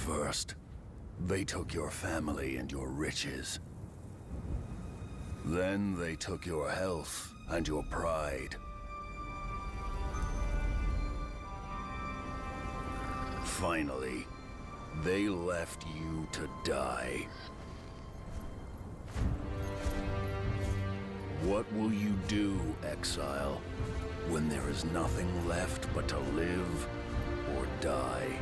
First, they took your family and your riches. Then they took your health and your pride. Finally, they left you to die. What will you do, exile, when there is nothing left but to live or die?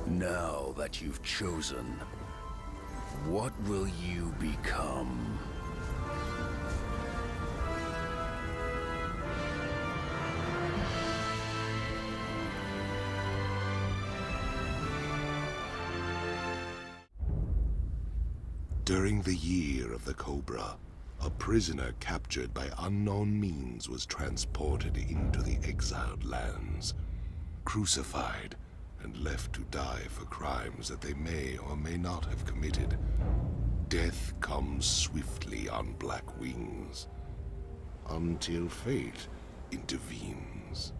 Now that you've chosen, what will you become? During the year of the Cobra, a prisoner captured by unknown means was transported into the Exiled Lands, crucified, and left to die for crimes that they may or may not have committed. Death comes swiftly on black wings, until fate intervenes.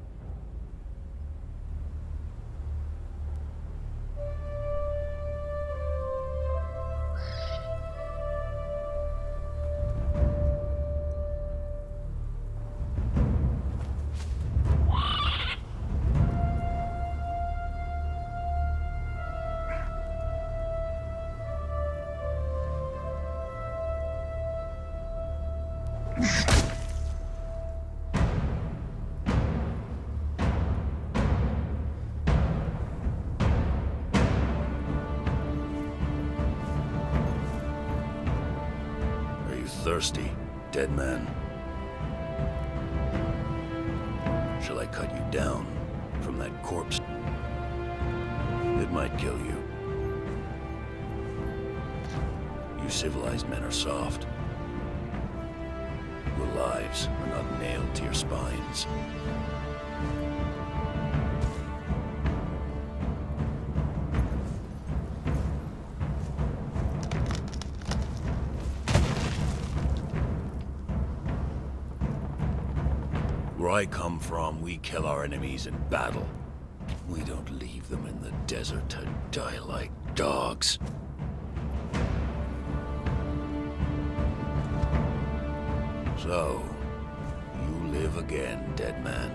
Thirsty, dead man? Shall I cut you down from that corpse? It might kill you. You civilized men are soft. Your lives are not nailed to your spines. Where I come from, we kill our enemies in battle. We don't leave them in the desert to die like dogs. So, you live again, dead man.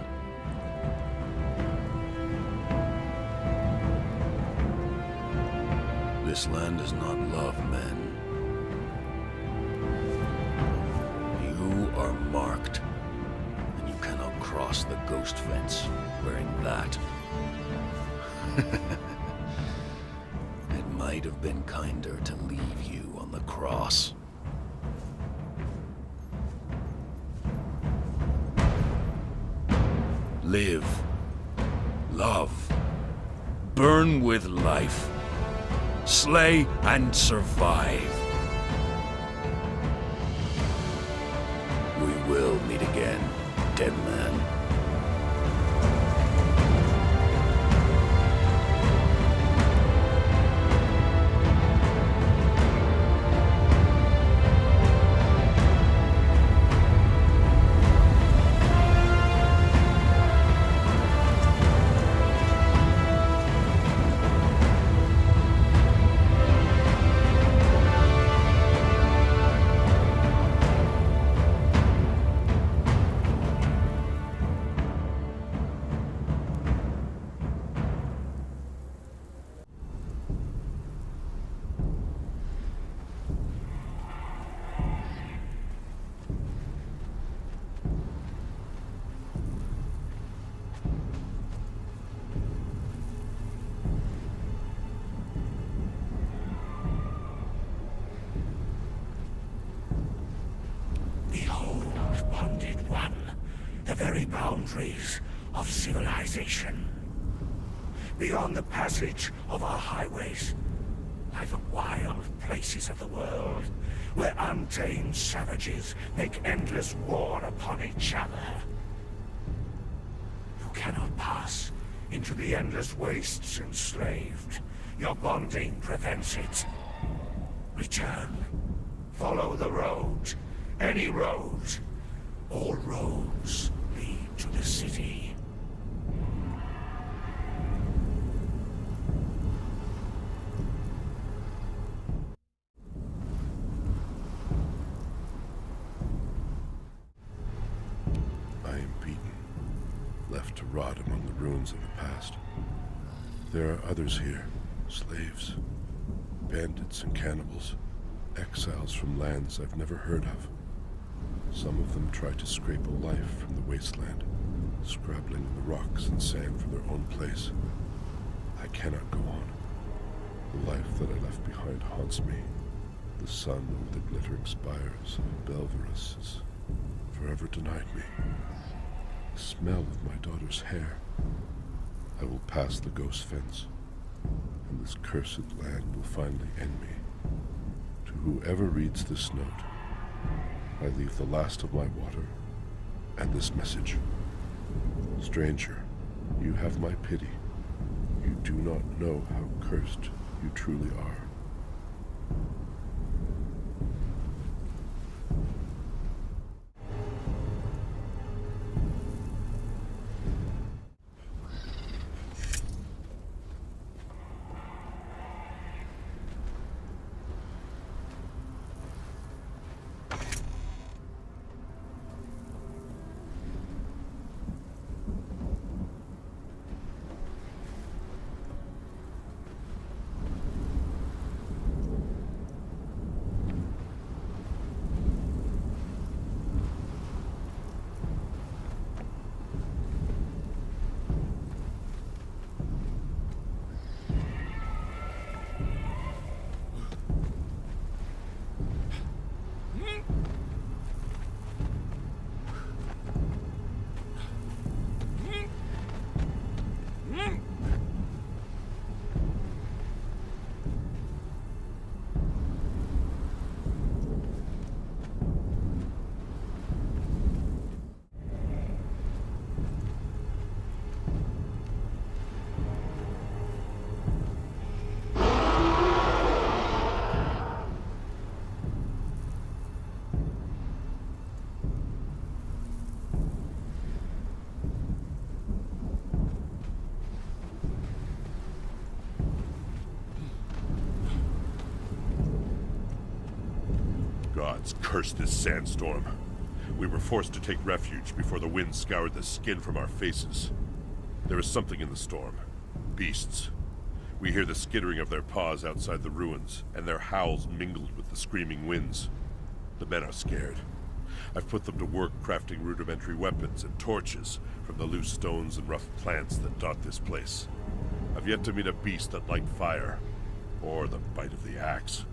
This land does not love men. You are marked. Cross the ghost fence wearing that. It might have been kinder to leave you on the cross. Live, love, burn with life, slay and survive. We will meet again, dead man. boundaries of civilization. Beyond the passage of our highways lie the wild places of the world, where untamed savages make endless war upon each other. You cannot pass into the endless wastes enslaved. Your bonding prevents it. Return. Follow the road. Any road. All roads lead to the city. Left to rot among the ruins of the past. There are others here, slaves, bandits and cannibals, exiles from lands I've never heard of. Some of them try to scrape a life from the wasteland, scrabbling in the rocks and sand for their own place. I cannot go on. The life that I left behind haunts me. The sun over the glittering spires of Belverus is forever denied me. The smell of my daughter's hair. I will pass the ghost fence, and this cursed land will finally end me. To whoever reads this note, I leave the last of my water and this message. Stranger, you have my pity. You do not know how cursed you truly are. Gods cursed this sandstorm. We were forced to take refuge before the wind scoured the skin from our faces. There is something in the storm. Beasts. We hear the skittering of their paws outside the ruins, and their howls mingled with the screaming winds. The men are scared. I've put them to work crafting rudimentary weapons and torches from the loose stones and rough plants that dot this place. I've yet to meet a beast that liked fire, or the bite of the axe.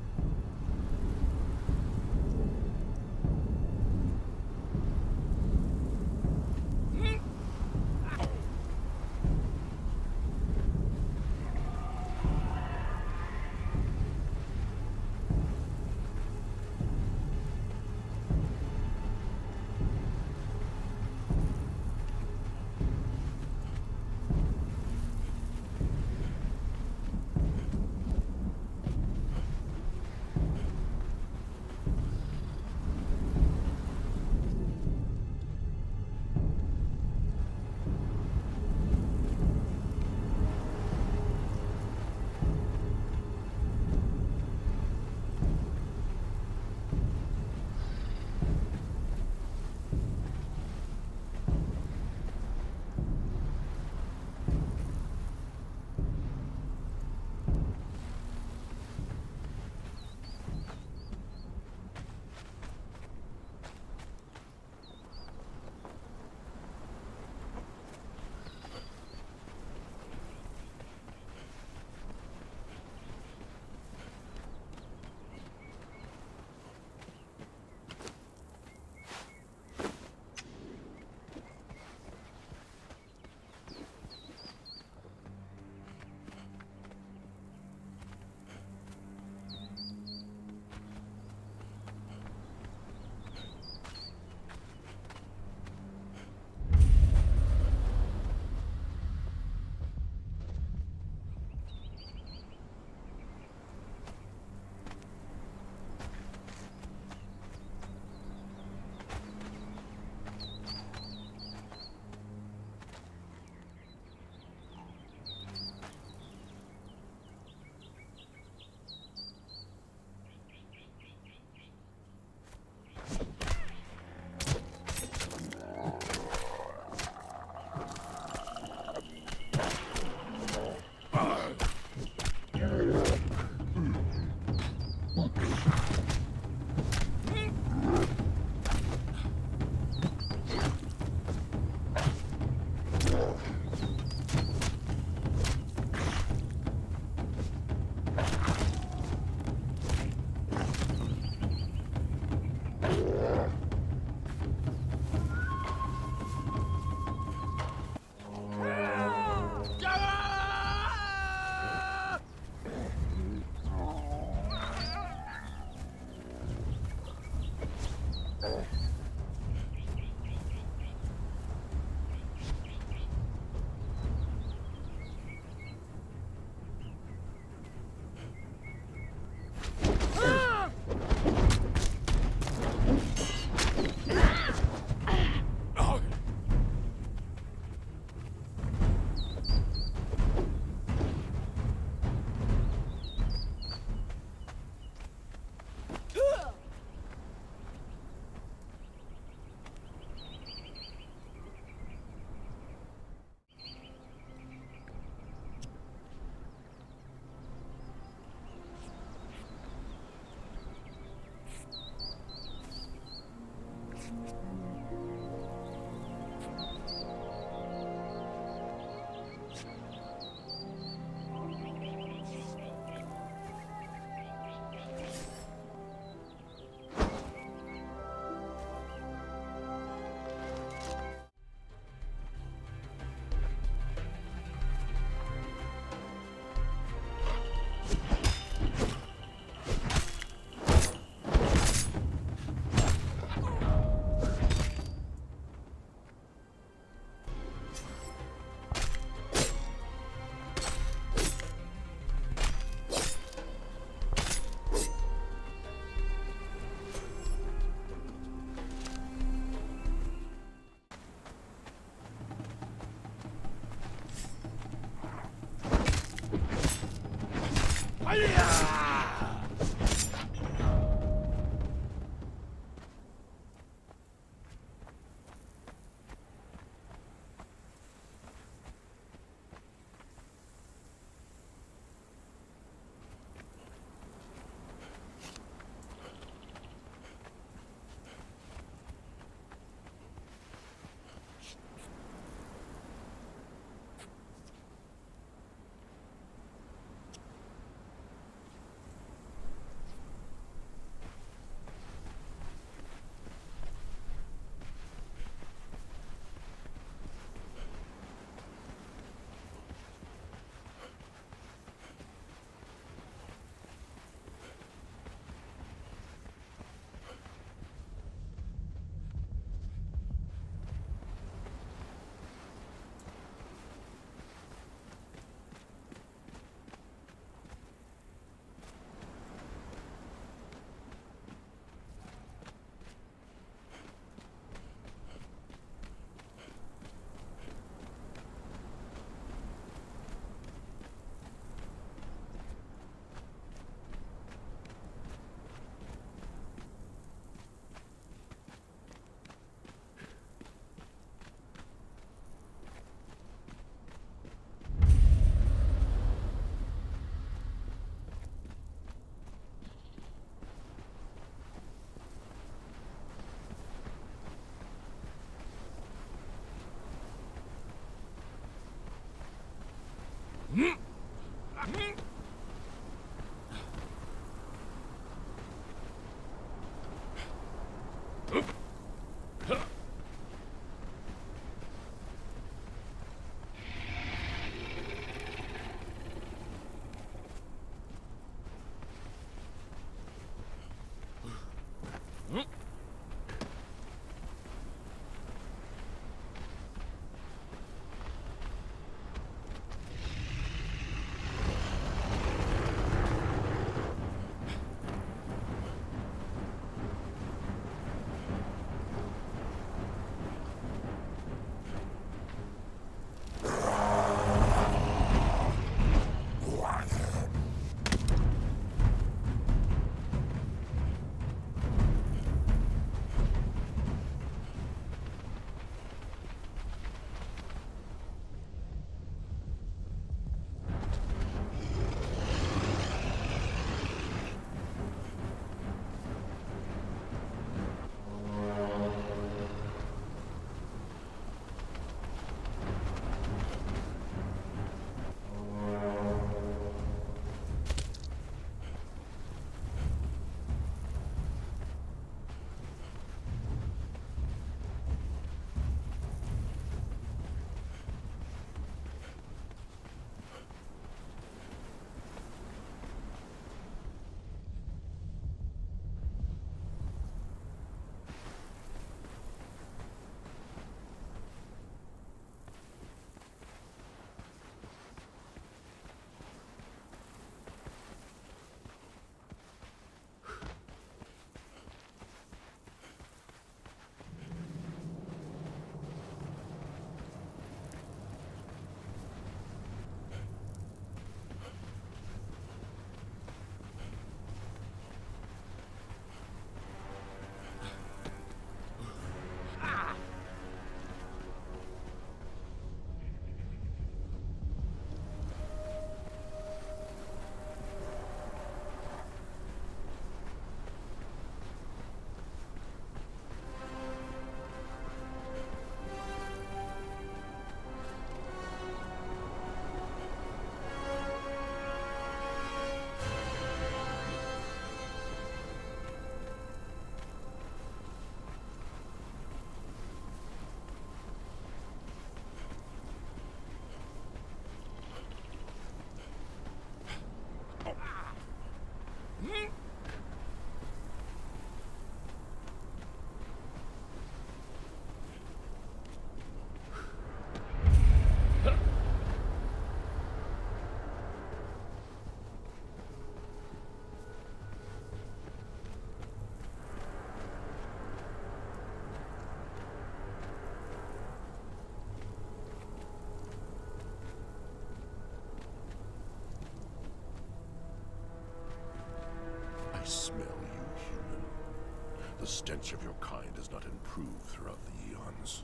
The stench of your kind has not improved throughout the eons.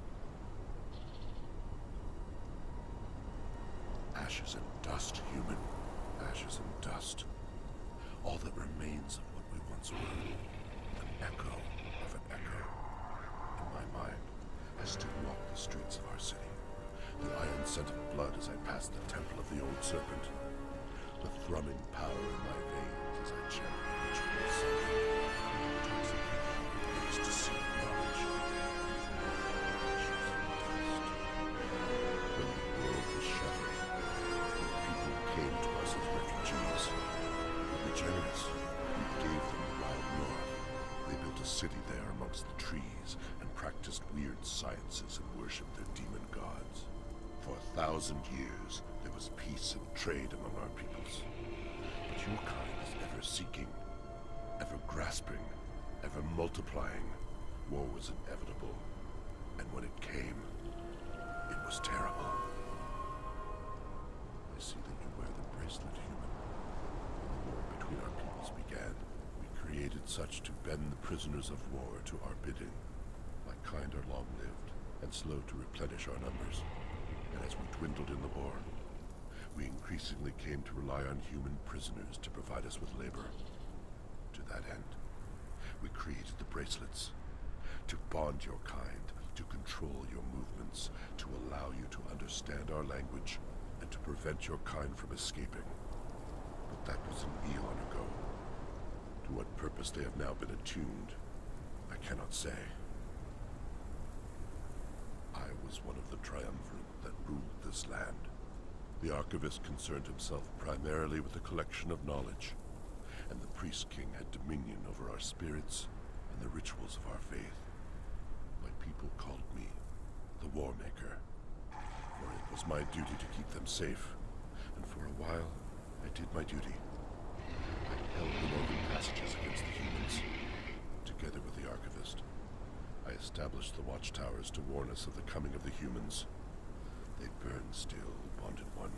Ashes and dust, human. Ashes and dust. All that remains of what we once were. An echo of an echo. In my mind, I still walk the streets of our city. The iron scent of blood as I pass the temple of the old serpent. The thrumming power in my veins as I chant the ritual of something. Intoxicating the ecstasy of knowledge. Ashes and dust. When the world was shattered, people came to us as refugees. We were generous. We gave them the wild north. They built a city there amongst the trees and practiced weird sciences and worshipped their demon gods. For 1,000 years, there was peace and trade among our peoples. But your kind is ever seeking, ever grasping, ever multiplying. War was inevitable, and when it came, it was terrible. I see that you wear the bracelet, human. When the war between our peoples began, we created such to bend the prisoners of war to our bidding. My kind are long-lived and slow to replenish our numbers. And as we dwindled in the war, we increasingly came to rely on human prisoners to provide us with labor. To that end, we created the bracelets, to bond your kind, to control your movements, to allow you to understand our language, and to prevent your kind from escaping. But that was an eon ago. To what purpose they have now been attuned, I cannot say. I was one of the triumvirate that ruled this land. The Archivist concerned himself primarily with the collection of knowledge, and the Priest King had dominion over our spirits and the rituals of our faith. My people called me the War Maker, for it was my duty to keep them safe, and for a while I did my duty. I held the northern passages against the humans, together with the Archivist. I established the watchtowers to warn us of the coming of the humans. They burn still, bonded one.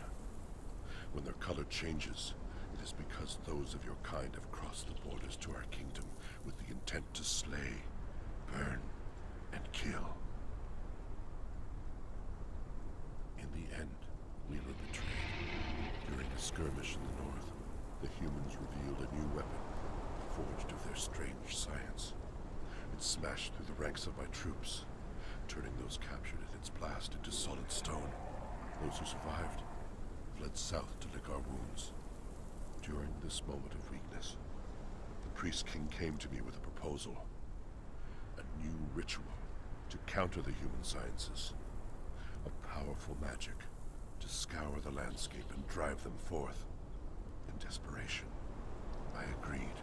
When their color changes, it is because those of your kind have crossed the borders to our kingdom with the intent to slay, burn, and kill. In the end, we were betrayed. During a skirmish in the north, the humans revealed a new weapon, forged of their strange science. It smashed through the ranks of my troops, turning those captured in its blast into solid stone. Those who survived fled south to lick our wounds. During this moment of weakness, the Priest King came to me with a proposal. A new ritual to counter the human sciences. A powerful magic to scour the landscape and drive them forth. In desperation, I agreed.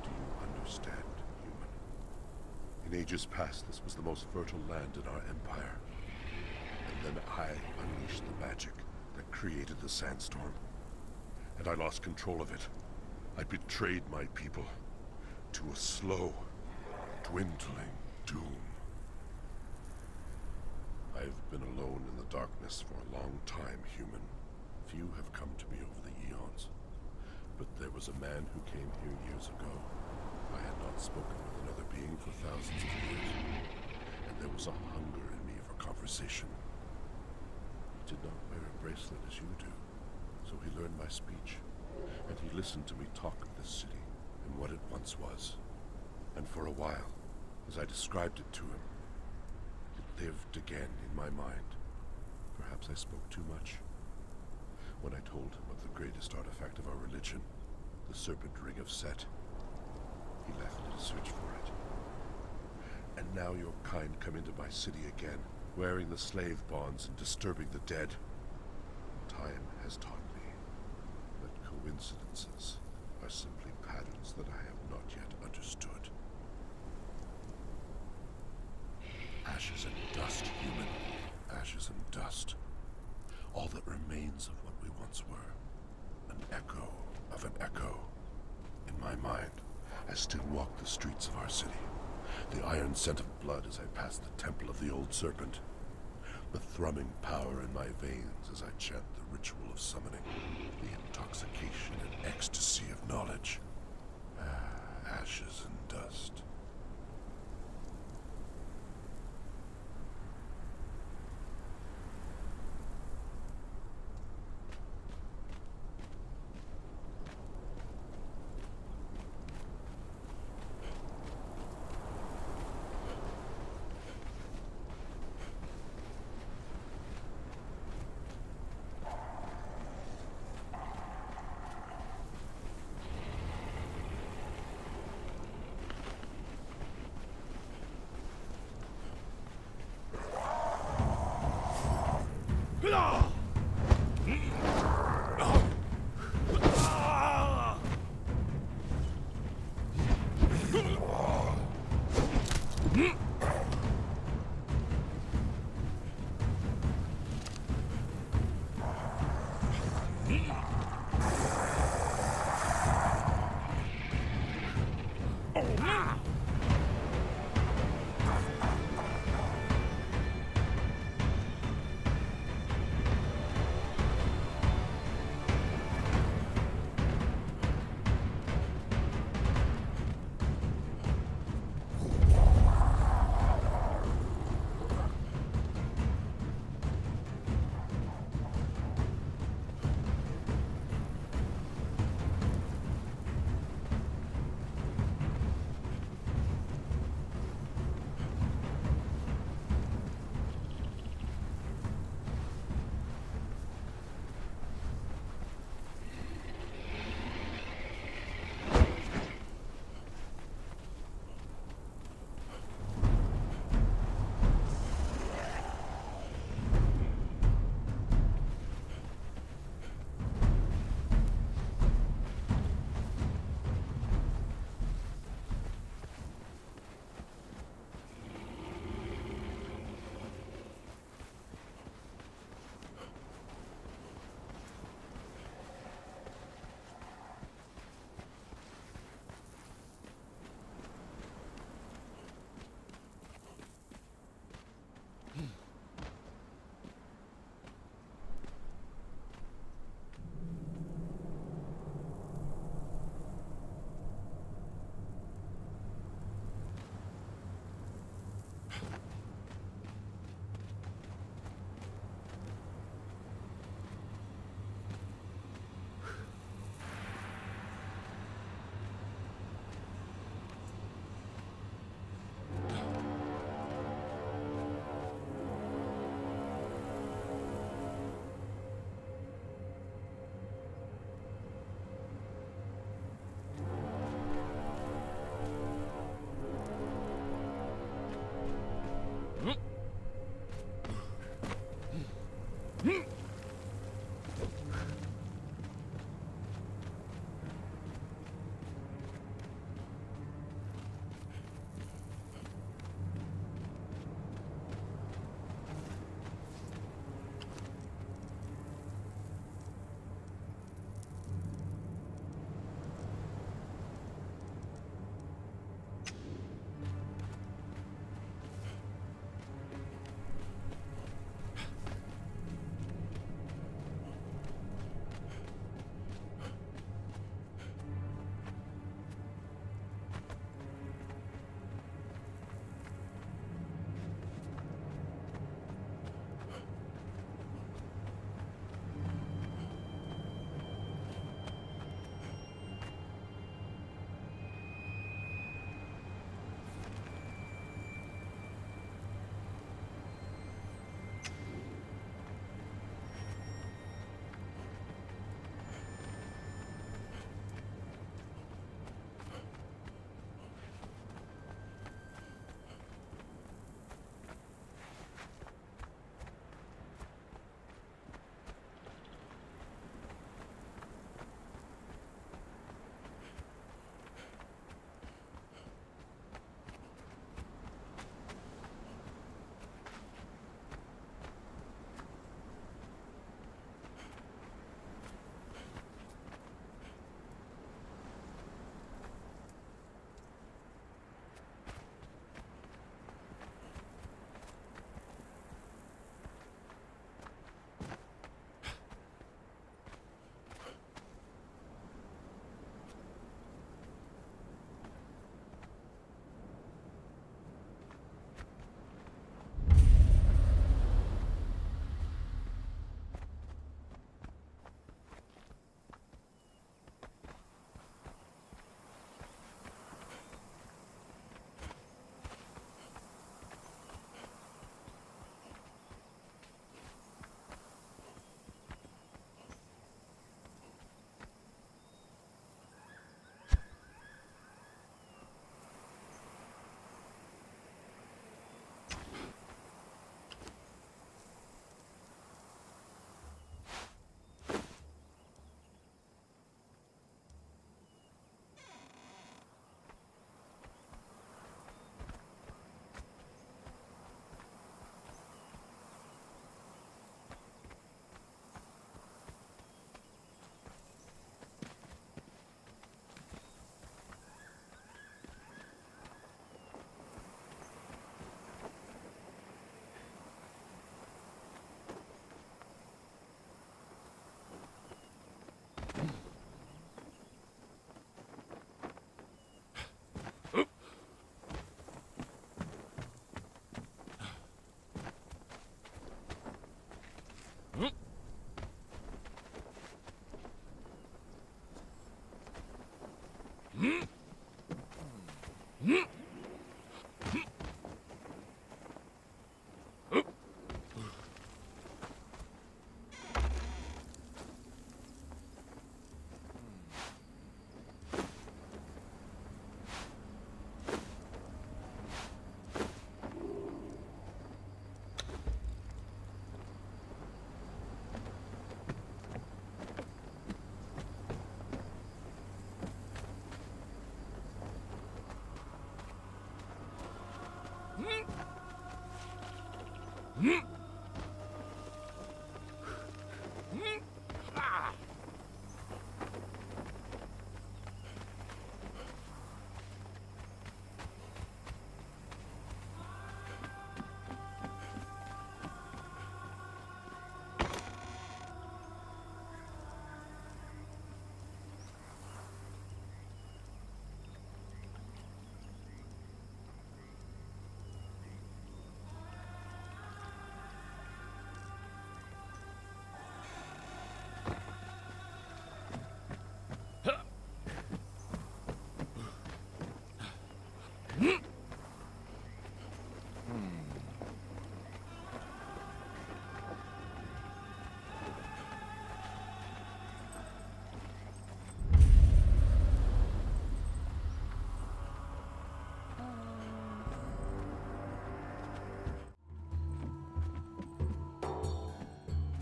Do you understand? In ages past, this was the most fertile land in our empire. And then I unleashed the magic that created the sandstorm. And I lost control of it. I betrayed my people to a slow, dwindling doom. I've been alone in the darkness for a long time, human. Few have come to me over the eons. But there was a man who came here years ago. I had not spoken with another being for thousands of years, and there was a hunger in me for conversation. He did not wear a bracelet as you do, so he learned my speech, and he listened to me talk of this city and what it once was. And for a while, as I described it to him, it lived again in my mind. Perhaps I spoke too much. When I told him of the greatest artifact of our religion, the Serpent Ring of Set, he left in a search for it. And now your kind come into my city again, wearing the slave bonds and disturbing the dead. Time has taught me that coincidences are simply patterns that I have not yet understood. Ashes and dust, human. Ashes and dust. All that remains of what we once were. An echo of an echo. In my mind, I still walk the streets of our city, the iron scent of blood as I pass the temple of the old serpent, the thrumming power in my veins as I chant the ritual of summoning, the intoxication and ecstasy of knowledge. Ashes and dust.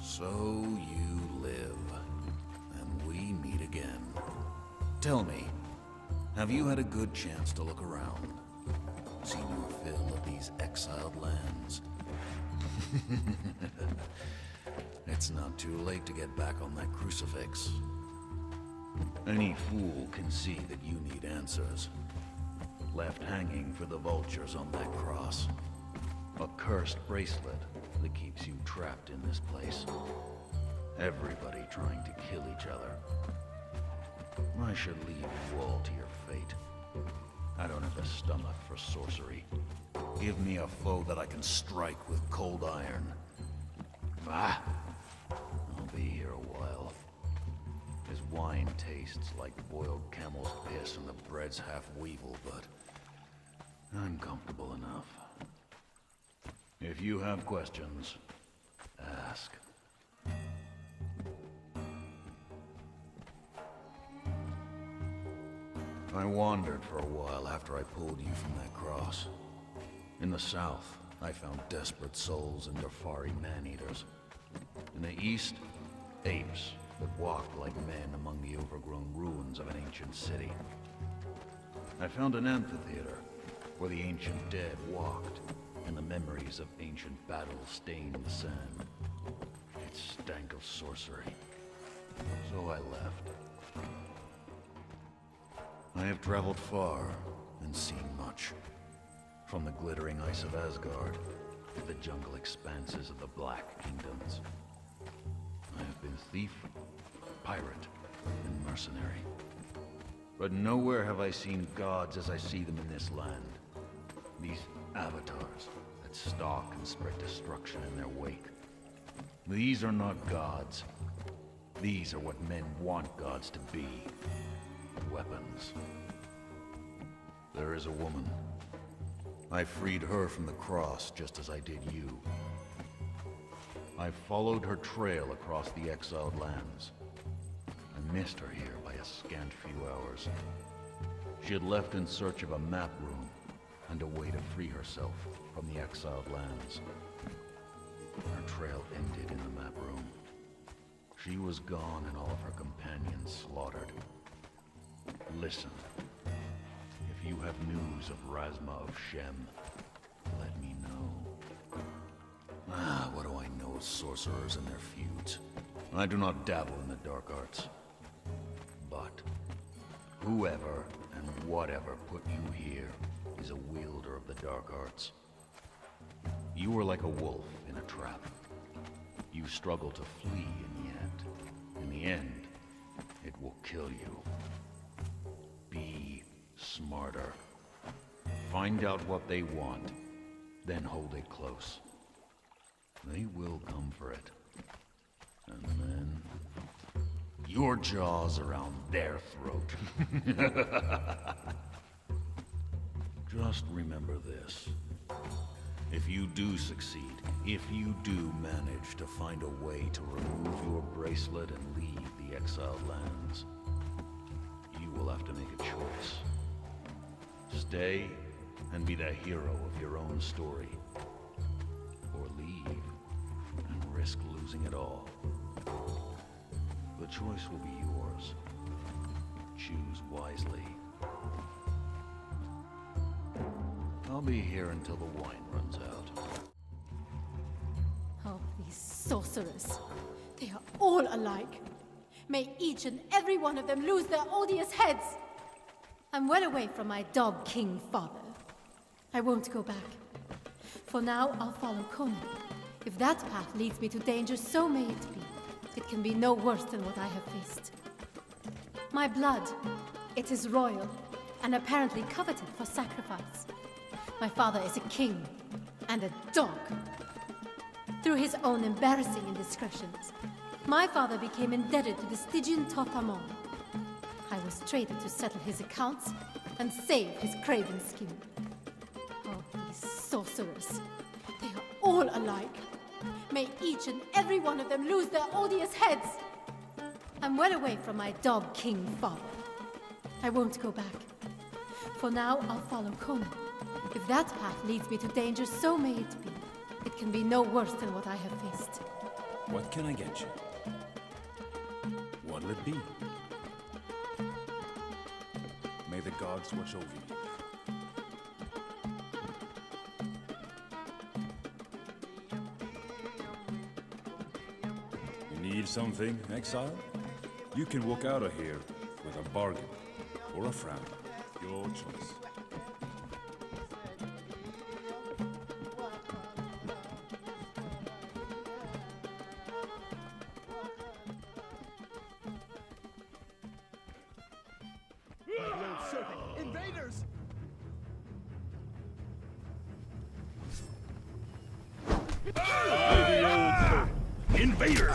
So you live, and we meet again. Tell me, have you had a good chance to look around? Seen your fill of these Exiled Lands? It's not too late to get back on that crucifix. Any fool can see that you need answers. Left hanging for the vultures on that cross. A cursed bracelet that keeps you trapped in this place. Everybody trying to kill each other. I should leave you all to your fate. I don't have the stomach for sorcery. Give me a foe that I can strike with cold iron. Ah! I'll be here a while. His wine tastes like boiled camel's piss and the bread's half weevil, but I'm comfortable enough. If you have questions, ask. I wandered for a while after I pulled you from that cross. In the south, I found desperate souls and Darfari man-eaters. In the east, apes that walked like men among the overgrown ruins of an ancient city. I found an amphitheater where the ancient dead walked, and the memories of ancient battles stained the sand. It stank of sorcery, so I left. I have traveled far and seen much. From the glittering ice of Asgard to the jungle expanses of the Black Kingdoms. I have been thief, pirate, and mercenary. But nowhere have I seen gods as I see them in this land. These avatars that stalk and spread destruction in their wake. These are not gods. These are what men want gods to be. Weapons. There is a woman. I freed her from the cross just as I did you. I followed her trail across the Exiled Lands. I missed her here by a scant few hours. She had left in search of a map room and a way to free herself from the Exiled Lands. Her trail ended in the map room. She was gone and all of her companions slaughtered. Listen. If you have news of Razma of Shem, let me know. What do I know of sorcerers and their feuds? I do not dabble in the dark arts. But whoever and whatever put you here is a wielder of the dark arts. You are like a wolf in a trap. You struggle to flee in the end, it will kill you. Be smarter. Find out what they want, then hold it close. They will come for it. And then your jaws around their throat. Just remember this. If you do succeed, if you do manage to find a way to remove your bracelet and leave the Exiled Lands, you will have to make a choice. Stay and be the hero of your own story, or leave and risk losing it all. The choice will be yours. Choose wisely. I'll be here until the wine runs out. Oh, these sorcerers. They are all alike. May each and every one of them lose their odious heads. I'm well away from my dog king father. I won't go back. For now, I'll follow Conan. If that path leads me to danger, so may it be. It can be no worse than what I have faced. My blood, it is royal, and apparently coveted for sacrifice. My father is a king, and a dog. Through his own embarrassing indiscretions, my father became indebted to the Stygian Totamon. I was traded to settle his accounts and save his craven skin. Oh, these sorcerers. They are all alike. May each and every one of them lose their odious heads. I'm well away from my dog king father. I won't go back. For now, I'll follow Conan. If that path leads me to danger, so may it be. It can be no worse than what I have faced. What can I get you? What'll it be? May the gods watch over you. You need something, exile? You can walk out of here with a bargain or a frown. Your choice. Invaders! Invader!